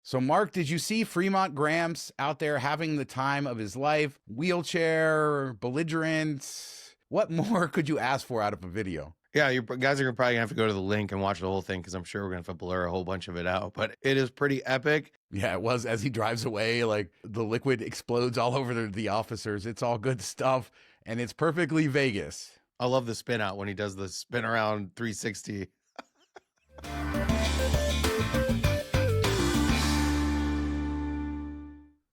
So, Mark, did you see Fremont Gramps out there having the time of his life? Wheelchair, belligerent. What more could you ask for out of a video? Yeah, you guys are probably gonna have to go to the link and watch the whole thing because I'm sure we're gonna have to blur a whole bunch of it out. But it is pretty epic. Yeah, it was as he drives away, like the liquid explodes all over the officers. It's all good stuff, and it's perfectly Vegas. I love the spin out when he does the spin around 360.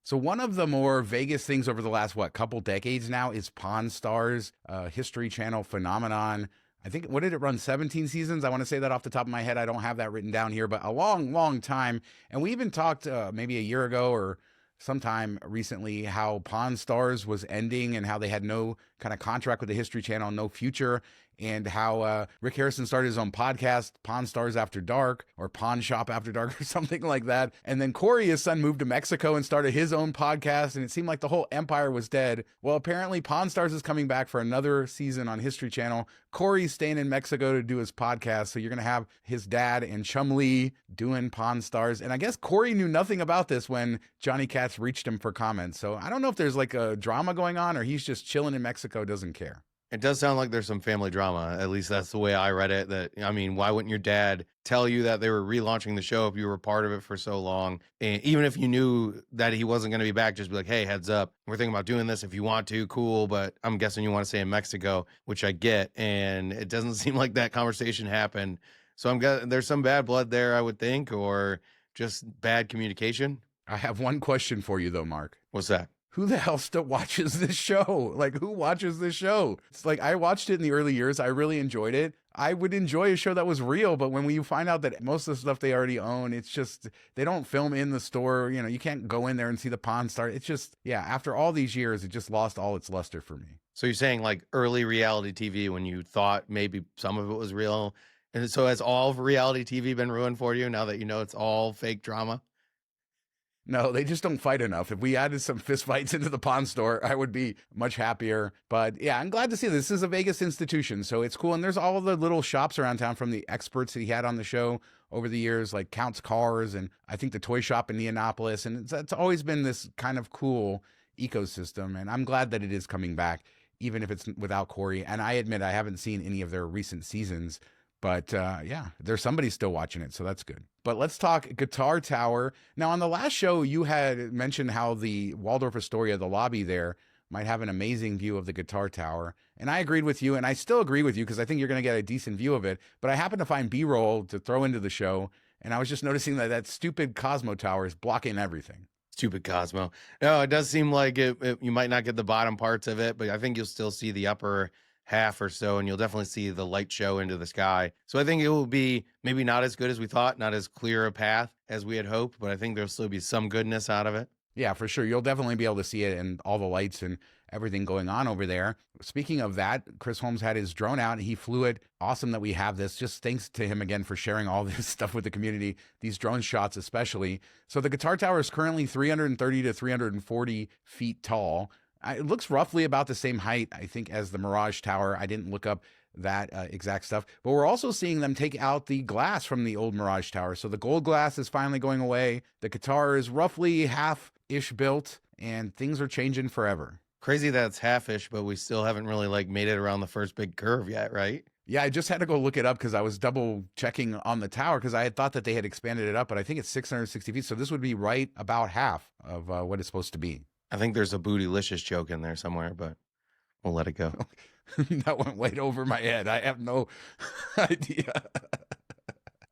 So one of the more Vegas things over the last, couple decades now is Pawn Stars, History Channel phenomenon. I think, what did it run, 17 seasons? I want to say that off the top of my head. I don't have that written down here, but a long, long time. And we even talked maybe a year ago or sometime recently how Pawn Stars was ending and how they had no kind of contract with the History Channel, no future, and how Rick Harrison started his own podcast, Pawn Stars After Dark, or Pawn Shop After Dark, or something like that. And then Corey, his son, moved to Mexico and started his own podcast, and it seemed like the whole empire was dead. Well, apparently Pawn Stars is coming back for another season on History Channel. Corey's staying in Mexico to do his podcast, so you're going to have his dad and Chum Lee doing Pawn Stars. And I guess Corey knew nothing about this when Johnny Katz reached him for comments. So I don't know if there's like a drama going on or he's just chilling in Mexico, doesn't care. It does sound like there's some family drama. At least that's the way I read it. That, I mean, why wouldn't your dad tell you that they were relaunching the show if you were part of it for so long? And even if you knew that he wasn't going to be back, just be like, hey, heads up, we're thinking about doing this. If you want to, cool. But I'm guessing you want to stay in Mexico, which I get. And it doesn't seem like that conversation happened. So there's some bad blood there, I would think, or just bad communication. I have one question for you, though, Mark. What's that? Who the hell still watches this show? Like, who watches this show? It's like, I watched it in the early years. I really enjoyed it. I would enjoy a show that was real, but when you find out that most of the stuff they already own, it's just, they don't film in the store. You know, you can't go in there and see the Pawn Star. It's just, yeah, after all these years, it just lost all its luster for me. So you're saying like early reality TV when you thought maybe some of it was real. And so has all of reality TV been ruined for you now that you know it's all fake drama? No, they just don't fight enough. If we added some fist fights into the Pawn Store, I would be much happier. But yeah, I'm glad to see this is a Vegas institution, so it's cool. And there's all the little shops around town from the experts that he had on the show over the years, like Count's Cars, and I think the toy shop in Neonopolis. And it's always been this kind of cool ecosystem. And I'm glad that it is coming back, even if it's without Corey. And I admit I haven't seen any of their recent seasons. But yeah, there's somebody still watching it, so that's good. But let's talk Guitar Tower. Now, on the last show, you had mentioned how the Waldorf Astoria, the lobby there, might have an amazing view of the Guitar Tower. And I agreed with you, and I still agree with you because I think you're going to get a decent view of it. But I happened to find B-roll to throw into the show, and I was just noticing that that stupid Cosmo Tower is blocking everything. Stupid Cosmo. No, it does seem like you might not get the bottom parts of it, but I think you'll still see the upper half or so, and you'll definitely see the light show into the sky. So I think it will be maybe not as good as we thought, not as clear a path as we had hoped, but I think there'll still be some goodness out of it. Yeah, for sure. You'll definitely be able to see it and all the lights and everything going on over there. Speaking of that, Chris Holmes had his drone out. He flew it. Awesome that we have this. Just thanks to him again for sharing all this stuff with the community, these drone shots especially. So the Guitar Tower is currently 330 to 340 feet tall. It looks roughly about the same height, I think, as the Mirage Tower. I didn't look up that exact stuff, but we're also seeing them take out the glass from the old Mirage Tower. So the gold glass is finally going away. The guitar is roughly half-ish built, and things are changing forever. Crazy that it's half-ish, but we still haven't really like made it around the first big curve yet, right? Yeah, I just had to go look it up because I was double checking on the tower because I had thought that they had expanded it up, but I think it's 660 feet. So this would be right about half of what it's supposed to be. I think there's a bootylicious joke in there somewhere, but we'll let it go. That went way over my head. I have no idea.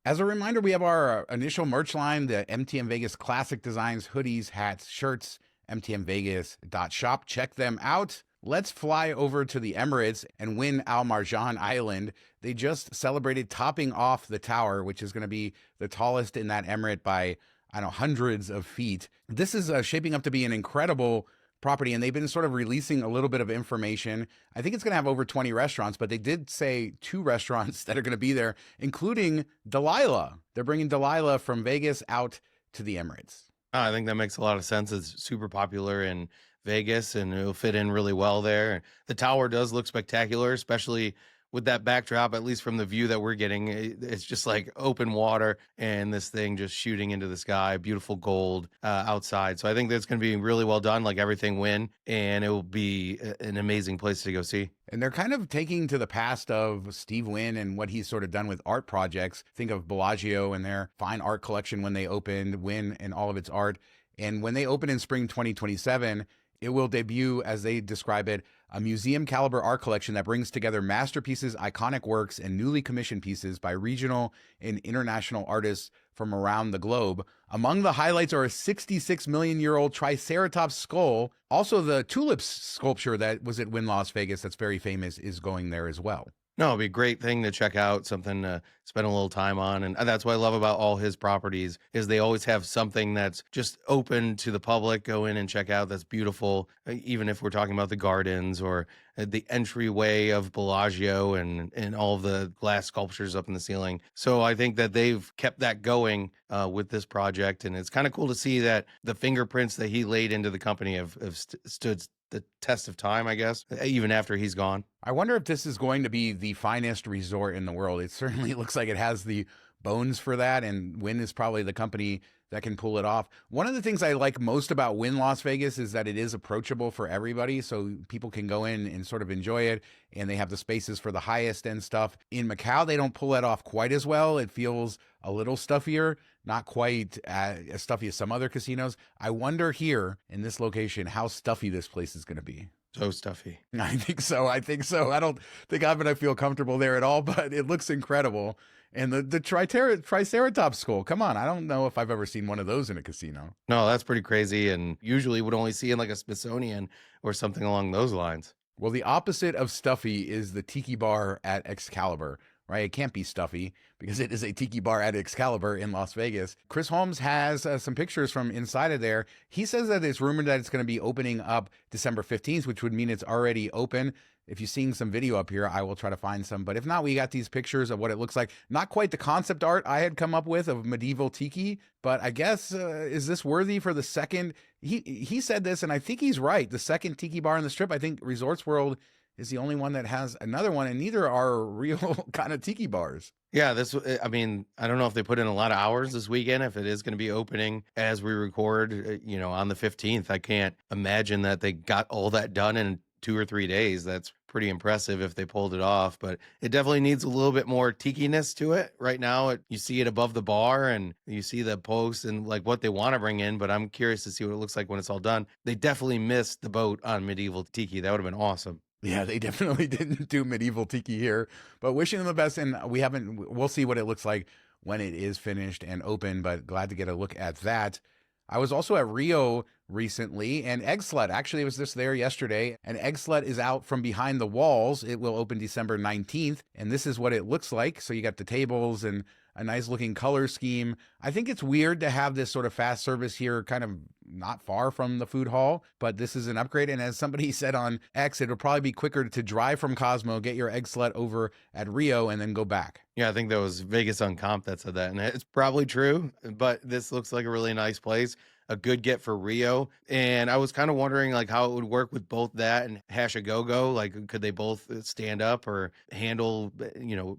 As a reminder, we have our initial merch line, the MTM Vegas Classic Designs, hoodies, hats, shirts, mtmvegas.shop. Check them out. Let's fly over to the Emirates and Wynn Al Marjan Island. They just celebrated topping off the tower, which is going to be the tallest in that emirate by, I don't know, hundreds of feet. This is shaping up to be an incredible property, and they've been sort of releasing a little bit of information. I think it's going to have over 20 restaurants, but they did say 2 restaurants that are going to be there, including Delilah. They're bringing Delilah from Vegas out to the Emirates. I think that makes a lot of sense. It's super popular in Vegas, and it'll fit in really well there. The tower does look spectacular, especially with that backdrop, at least from the view that we're getting, it's just like open water and this thing just shooting into the sky, beautiful gold outside. So I think that's going to be really well done, like everything Wynn, and it will be an amazing place to go see. And they're kind of taking to the past of Steve Wynn and what he's sort of done with art projects. Think of Bellagio and their fine art collection when they opened, Wynn and all of its art. And when they open in spring 2027, it will debut, as they describe it, a museum caliber art collection that brings together masterpieces, iconic works, and newly commissioned pieces by regional and international artists from around the globe. Among the highlights are a 66 million year old Triceratops skull. Also, the tulips sculpture that was at Wynn Las Vegas, that's very famous, is going there as well. No, it'd be a great thing to check out, something to spend a little time on. And that's what I love about all his properties is they always have something that's just open to the public. Go in and check out. That's beautiful. Even if we're talking about the gardens or the entryway of Bellagio and all of the glass sculptures up in the ceiling. So I think that they've kept that going with this project. And it's kind of cool to see that the fingerprints that he laid into the company have stood the test of time, I guess, even after he's gone. I wonder if this is going to be the finest resort in the world. It certainly looks like it has the bones for that, and Wynn is probably the company that can pull it off. One of the things I like most about Wynn Las Vegas is that it is approachable for everybody, so people can go in and sort of enjoy it, and they have the spaces for the highest end stuff. In Macau, they don't pull that off quite as well. It feels a little stuffier, not quite as stuffy as some other casinos. I wonder here in this location how stuffy this place is going to be. So stuffy. I think so. I don't think I'm going to feel comfortable there at all, but it looks incredible. And the Triceratops skull, come on. I don't know if I've ever seen one of those in a casino. No, that's pretty crazy. And usually would only see in like a Smithsonian or something along those lines. Well, the opposite of stuffy is the tiki bar at Excalibur, right? It can't be stuffy because it is a tiki bar at Excalibur in Las Vegas. Chris Holmes has some pictures from inside of there. He says that it's rumored that it's going to be opening up December 15th, which would mean it's already open. If you're seeing some video up here, I will try to find some. But if not, we got these pictures of what it looks like. Not quite the concept art I had come up with of medieval tiki, but I guess, is this worthy for the second? He said this, and I think he's right. The second tiki bar on the Strip, I think Resorts World is the only one that has another one, and neither are real kind of tiki bars. Yeah, I mean, I don't know if they put in a lot of hours this weekend, if it is going to be opening as we record, on the 15th. I can't imagine that they got all that done in 2 or 3 days. That's pretty impressive if they pulled it off, but it definitely needs a little bit more tiki-ness to it. Right now, you see it above the bar and you see the posts and like what they want to bring in, but I'm curious to see what it looks like when it's all done. They definitely missed the boat on medieval tiki. That would have been awesome. Yeah, they definitely didn't do medieval tiki here, but wishing them the best. And we'll see what it looks like when it is finished and open, but glad to get a look at that. I was also at Rio recently, and Eggslut, actually, it was just there yesterday, and Eggslut is out from behind the walls. It will open December 19th, and this is what it looks like. So you got the tables and a nice looking color scheme. I think it's weird to have this sort of fast service here kind of not far from the food hall, but this is an upgrade. And as somebody said on X, it'll probably be quicker to drive from Cosmo, get your Eggslut over at Rio, and then go back. Yeah, I think that was Vegas on Comp that said that, and it's probably true, but this looks like a really nice place. A good get for Rio. And I was kind of wondering like how it would work with both that and Hash a Go-Go. Like, could they both stand up or handle,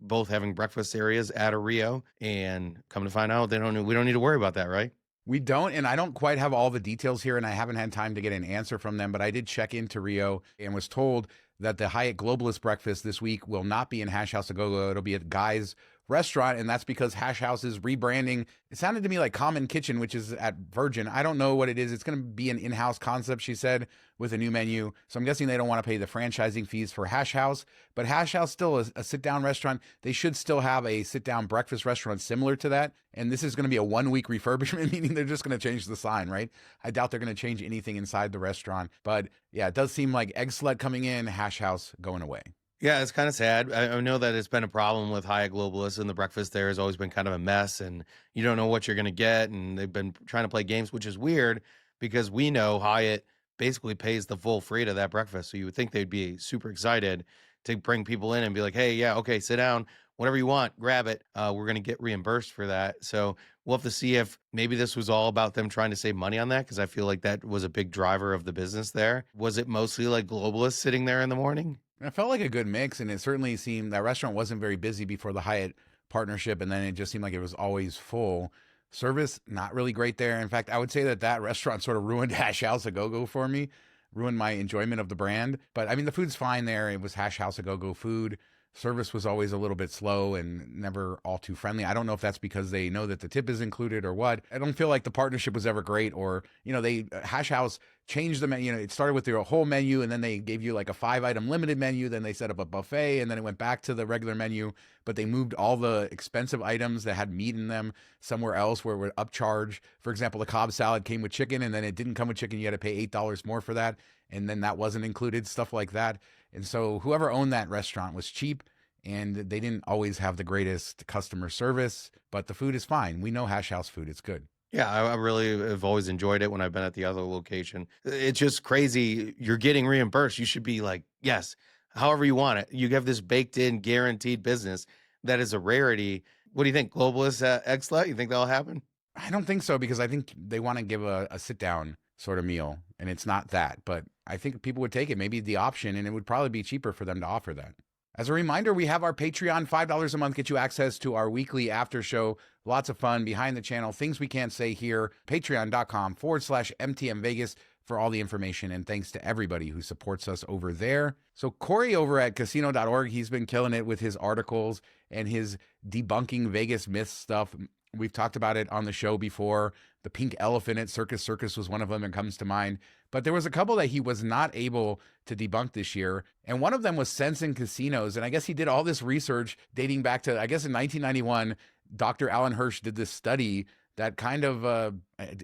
both having breakfast areas at a Rio? And come to find out, we don't need to worry about that, right? We don't, and I don't quite have all the details here, and I haven't had time to get an answer from them, but I did check into Rio and was told that the Hyatt Globalist breakfast this week will not be in Hash House a Go-Go. It'll be at Guy's Restaurant, and that's because Hash House is rebranding. It sounded to me like Common Kitchen, which is at Virgin. I don't know what it is. It's going to be an in-house concept, she said, with a new menu. So I'm guessing they don't want to pay the franchising fees for Hash House, but Hash House still is a sit-down restaurant. They should still have a sit-down breakfast restaurant similar to that, and this is going to be a 1-week refurbishment, meaning they're just going to change the sign, right? I doubt they're going to change anything inside the restaurant, but yeah, it does seem like Eggslut coming in, Hash House going away. Yeah, it's kind of sad. I know that it's been a problem with Hyatt Globalist, and the breakfast there has always been kind of a mess, and you don't know what you're going to get, and they've been trying to play games, which is weird because we know Hyatt basically pays the full freight of that breakfast, so you would think they'd be super excited to bring people in and be like, hey, yeah, okay, sit down, whatever you want, grab it. We're going to get reimbursed for that. So we'll have to see if maybe this was all about them trying to save money on that, because I feel like that was a big driver of the business there. Was it mostly like globalists sitting there in the morning? It felt like a good mix, and it certainly seemed that restaurant wasn't very busy before the Hyatt partnership, and then it just seemed like it was always full. Service, not really great there. In fact, I would say that that restaurant sort of ruined Hash House A Go Go for me, ruined my enjoyment of the brand. But I mean, the food's fine there. It was Hash House A Go Go food. Service was always a little bit slow and never all too friendly. I don't know if that's because they know that the tip is included or what. I don't feel like the partnership was ever great, or, they Hash House changed the menu. It started with their whole menu, and then they gave you like a 5-item limited menu. Then they set up a buffet, and then it went back to the regular menu. But they moved all the expensive items that had meat in them somewhere else where it would upcharge. For example, the Cobb salad came with chicken, and then it didn't come with chicken. You had to pay $8 more for that, and then that wasn't included, stuff like that. And so whoever owned that restaurant was cheap, and they didn't always have the greatest customer service, but the food is fine. We know Hash House food. It's good. Yeah, I really have always enjoyed it when I've been at the other location. It's just crazy. You're getting reimbursed. You should be like, yes, however you want it. You have this baked in, guaranteed business that is a rarity. What do you think, Globalist Eggslut? You think that'll happen? I don't think so, because I think they want to give a sit down sort of meal, and it's not that. But I think people would take it, maybe the option, and it would probably be cheaper for them to offer that. As a reminder, we have our Patreon. $5 a month gets you access to our weekly after show. Lots of fun behind the channel, things we can't say here. Patreon.com/MTM Vegas for all the information. And thanks to everybody who supports us over there. So Corey over at casino.org, he's been killing it with his articles and his debunking Vegas myths stuff. We've talked about it on the show before. The pink elephant at Circus was one of them that comes to mind. But there was a couple that he was not able to debunk this year. And one of them was Sense in Casinos. And I guess he did all this research dating back to, I guess in 1991, Dr. Alan Hirsch did this study that kind of,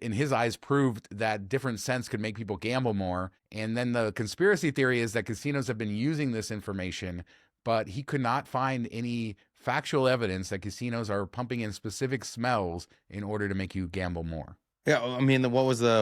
in his eyes, proved that different scents could make people gamble more. And then the conspiracy theory is that casinos have been using this information, but he could not find any factual evidence that casinos are pumping in specific smells in order to make you gamble more. Yeah, I mean, what was the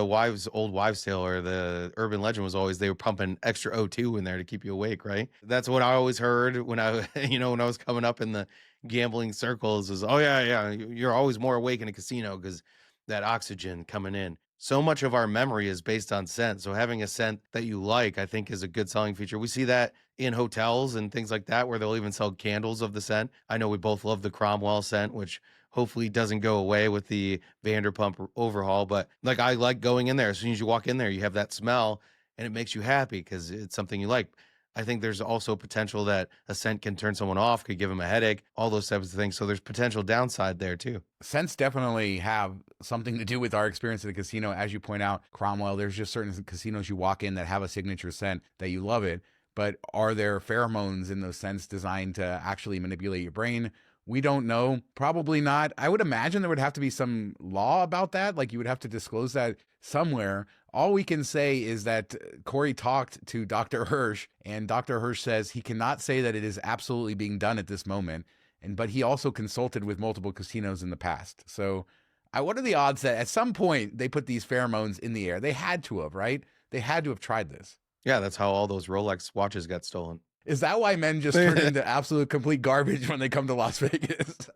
old wives' tale, or the urban legend was always they were pumping extra O2 in there to keep you awake, right? That's what I always heard when I, when I was coming up in the gambling circles is, oh yeah, you're always more awake in a casino because that oxygen coming in. So much of our memory is based on scent. So having a scent that you like, I think, is a good selling feature. We see that in hotels and things like that, where they'll even sell candles of the scent. I know we both love the Cromwell scent, which hopefully doesn't go away with the Vanderpump overhaul. But like, I like going in there. As soon as you walk in there, you have that smell and it makes you happy because it's something you like. I think there's also potential that a scent can turn someone off, could give them a headache, all those types of things. So there's potential downside there too. Scents definitely have something to do with our experience at the casino. As you point out, Cromwell, there's just certain casinos you walk in that have a signature scent that you love it. But are there pheromones in those scents designed to actually manipulate your brain? We don't know. Probably not. I would imagine there would have to be some law about that. Like, you would have to disclose that somewhere. All we can say is that Corey talked to Dr. Hirsch, and Dr. Hirsch says he cannot say that it is absolutely being done at this moment. But he also consulted with multiple casinos in the past. So what are the odds that at some point they put these pheromones in the air? They had to have, right? They had to have tried this. Yeah, that's how all those Rolex watches got stolen. Is that why men just turn into absolute complete garbage when they come to Las Vegas?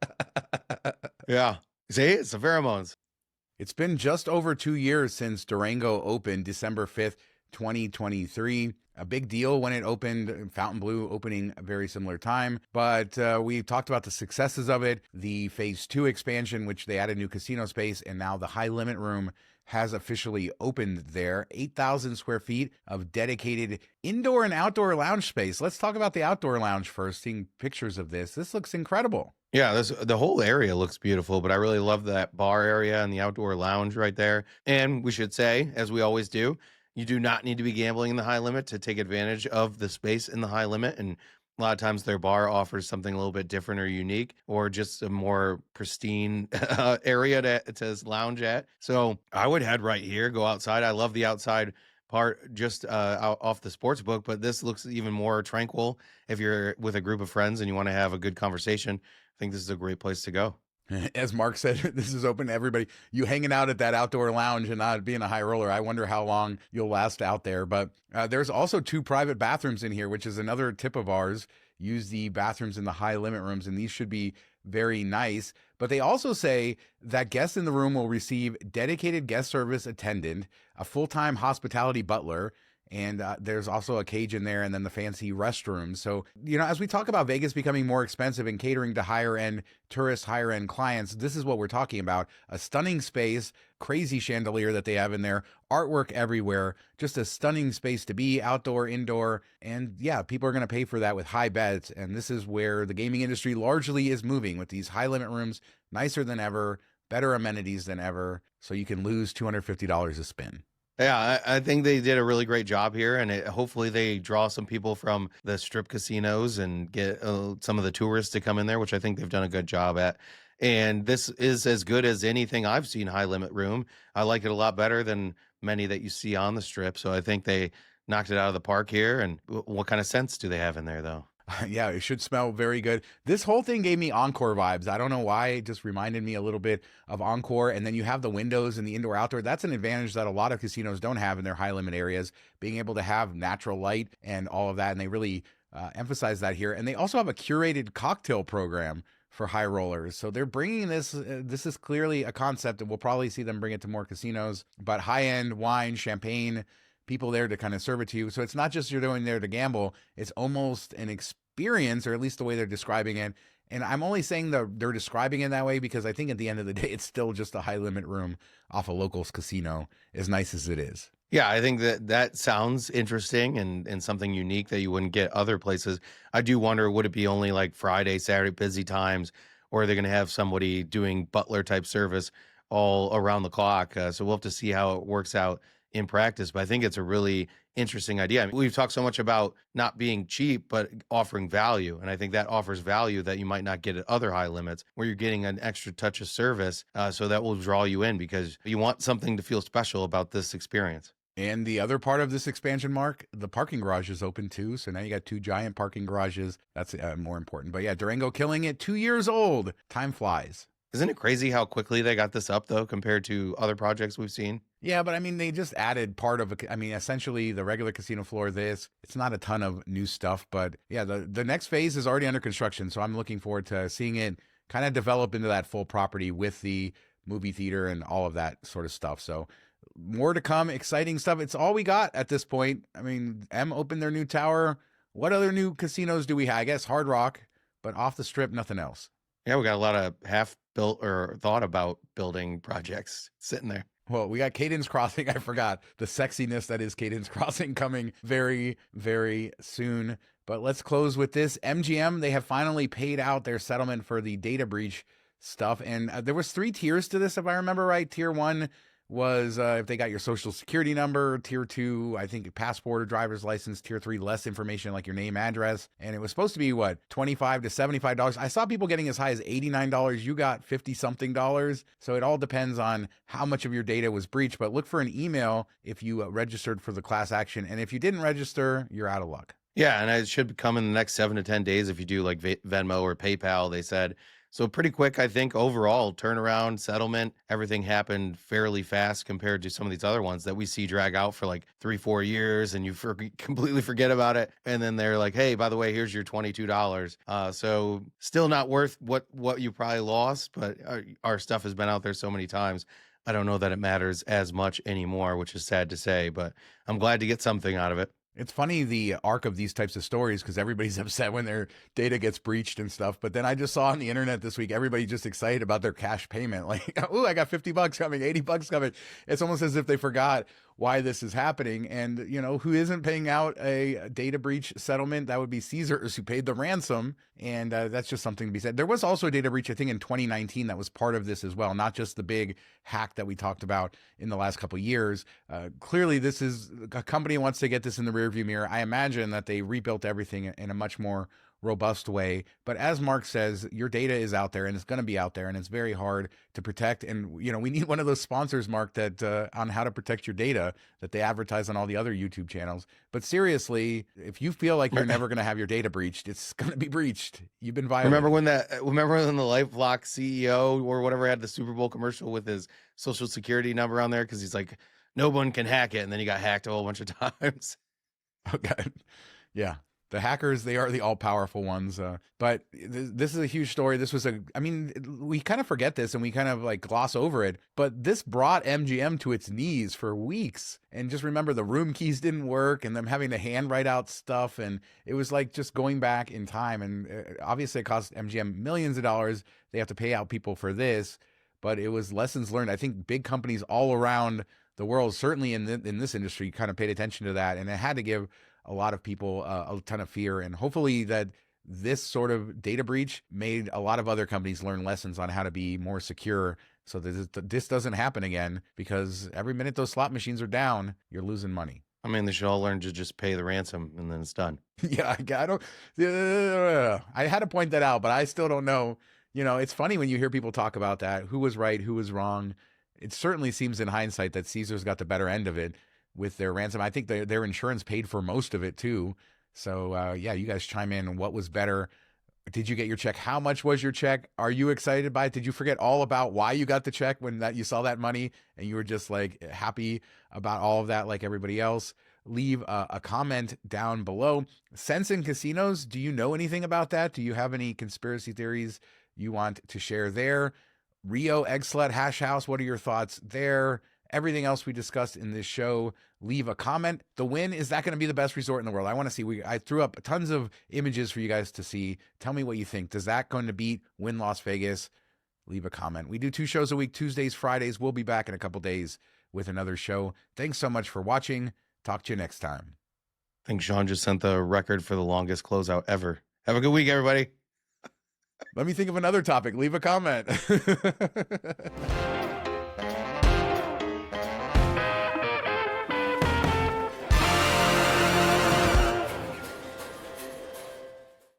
Yeah. See, it's the pheromones. It's been just over 2 years since Durango opened, December 5th, 2023. A big deal when it opened, Fontainebleau opening a very similar time. But we talked about the successes of it, the Phase 2 expansion, which they added new casino space, and now the high limit room has officially opened there. 8,000 square feet of dedicated indoor and outdoor lounge space. Let's talk about the outdoor lounge first, seeing pictures of this. This looks incredible. Yeah, the whole area looks beautiful, but I really love that bar area and the outdoor lounge right there. And we should say, as we always do, you do not need to be gambling in the high limit to take advantage of the space in the high limit. And a lot of times their bar offers something a little bit different or unique, or just a more pristine area to lounge at. So I would head right here, go outside. I love the outside part just out off the sports book, but this looks even more tranquil if you're with a group of friends and you want to have a good conversation. I think this is a great place to go. As Mark said, this is open to everybody. You hanging out at that outdoor lounge and not being a high roller, I wonder how long you'll last out there. But there's also 2 private bathrooms in here, which is another tip of ours. Use the bathrooms in the high limit rooms, and these should be very nice. But they also say that guests in the room will receive dedicated guest service attendant, a full-time hospitality butler, And there's also a cage in there, and then the fancy restrooms. So, as we talk about Vegas becoming more expensive and catering to higher end tourists, higher end clients, this is what we're talking about. A stunning space, crazy chandelier that they have in there, artwork everywhere, just a stunning space to be, outdoor, indoor. And yeah, people are going to pay for that with high bets. And this is where the gaming industry largely is moving, with these high limit rooms, nicer than ever, better amenities than ever. So you can lose $250 a spin. Yeah, I think they did a really great job here, and hopefully they draw some people from the strip casinos and get some of the tourists to come in there, which I think they've done a good job at. And this is as good as anything I've seen high limit room. I like it a lot better than many that you see on the strip. So I think they knocked it out of the park here. And what kind of scents do they have in there, though? Yeah, it should smell very good. This whole thing gave me Encore vibes. I don't know why. It just reminded me a little bit of Encore. And then you have the windows and the indoor outdoor. That's an advantage that a lot of casinos don't have in their high limit areas, being able to have natural light and all of that. And they really emphasize that here. And they also have a curated cocktail program for high rollers. So they're bringing this. This is clearly a concept, and we'll probably see them bring it to more casinos. But high end wine, champagne, people there to kind of serve it to you. So it's not just you're going there to gamble. It's almost an experience, or at least the way they're describing it. And I'm only saying they're describing it that way because I think at the end of the day, it's still just a high limit room off a locals casino, as nice as it is. Yeah, I think that sounds interesting and something unique that you wouldn't get other places. I do wonder, would it be only like Friday, Saturday busy times, or are they going to have somebody doing butler type service all around the clock? So we'll have to see how it works out in practice. But I think it's a really interesting idea. I mean, we've talked so much about not being cheap, but offering value. And I think that offers value that you might not get at other high limits, where you're getting an extra touch of service. So that will draw you in because you want something to feel special about this experience. And the other part of this expansion, Mark, the parking garage is open too. So now you got 2 giant parking garages. That's more important. But yeah, Durango killing it. 2 years old. Time flies. Isn't it crazy how quickly they got this up, though, compared to other projects we've seen? Yeah, but I mean, they just added part of essentially the regular casino floor. It's not a ton of new stuff, but yeah, the next phase is already under construction. So I'm looking forward to seeing it kind of develop into that full property with the movie theater and all of that sort of stuff. So more to come, exciting stuff. It's all we got at this point. I mean, M opened their new tower. What other new casinos do we have? I guess Hard Rock, but off the strip, nothing else. Yeah, we got a lot of half-built or thought about building projects sitting there. Well, we got Cadence Crossing. I forgot the sexiness that is Cadence Crossing coming very, very soon. But let's close with this. MGM, they have finally paid out their settlement for the data breach stuff. And there was 3 tiers to this, if I remember right. Tier 1 was if they got your social security number. Tier 2, I think passport or driver's license. Tier 3, less information like your name, address. And it was supposed to be what, $25 to $75. I saw people getting as high as $89. You got 50 something dollars. So it all depends on how much of your data was breached. But look for an email if you registered for the class action. And if you didn't register, you're out of luck. Yeah, and it should come in the next 7 to 10 days if you do like Venmo or PayPal, they said. So pretty quick, I think, overall, turnaround, settlement, everything happened fairly fast compared to some of these other ones that we see drag out for like 3-4 years and you completely forget about it. And then they're like, hey, by the way, here's your $22. So still not worth what you probably lost, but our stuff has been out there so many times. I don't know that it matters as much anymore, which is sad to say, but I'm glad to get something out of it. It's funny, the arc of these types of stories, because everybody's upset when their data gets breached and stuff. But then I just saw on the internet this week, everybody just excited about their cash payment. Like, oh, I got $50 coming, $80 coming. It's almost as if they forgot why this is happening. And, who isn't paying out a data breach settlement? That would be Caesars, who paid the ransom. And that's just something to be said. There was also a data breach, I think, in 2019 that was part of this as well, not just the big hack that we talked about in the last couple of years. Clearly, this is a company wants to get this in the rearview mirror. I imagine that they rebuilt everything in a much more robust way. But as Mark says, your data is out there and it's going to be out there and it's very hard to protect. And, we need one of those sponsors, Mark, that on how to protect your data that they advertise on all the other YouTube channels. But seriously, if you feel like you're never going to have your data breached, it's going to be breached. You've been violated. Remember when the LifeLock CEO or whatever had the Super Bowl commercial with his social security number on there? Because he's like, no one can hack it. And then he got hacked a whole bunch of times. Okay. Yeah. The hackers, they are the all-powerful ones. But this is a huge story. This was we kind of forget this and we kind of like gloss over it, but this brought MGM to its knees for weeks. And just remember, the room keys didn't work and them having to hand write out stuff. And it was like just going back in time. And obviously it cost MGM millions of dollars. They have to pay out people for this, but it was lessons learned. I think big companies all around the world, certainly in this industry, kind of paid attention to that. And it had to give a lot of people a ton of fear. And hopefully that this sort of data breach made a lot of other companies learn lessons on how to be more secure so that this doesn't happen again, because every minute those slot machines are down, you're losing money. I mean, they should all learn to just pay the ransom and then it's done. Yeah, I don't. I had to point that out, but I still don't know. It's funny when you hear people talk about that. Who was right? Who was wrong? It certainly seems in hindsight that Caesars got the better end of it with their ransom. I think their insurance paid for most of it too. So yeah, you guys chime in. What was better? Did you get your check? How much was your check? Are you excited by it? Did you forget all about why you got the check when you saw that money and you were just like happy about all of that like everybody else? Leave a comment down below. Sense in casinos, do you know anything about that? Do you have any conspiracy theories you want to share there? Rio, Eggslut, Hash House, what are your thoughts there? Everything else we discussed in this show, leave a comment. The Wynn, is that going to be the best resort in the world? I want to see. I threw up tons of images for you guys to see. Tell me what you think. Does that going to beat Wynn Las Vegas? Leave a comment. We do 2 shows a week, Tuesdays, Fridays. We'll be back in a couple days with another show. Thanks so much for watching. Talk to you next time. I think Sean just sent the record for the longest closeout ever. Have a good week, everybody. Let me think of another topic. Leave a comment.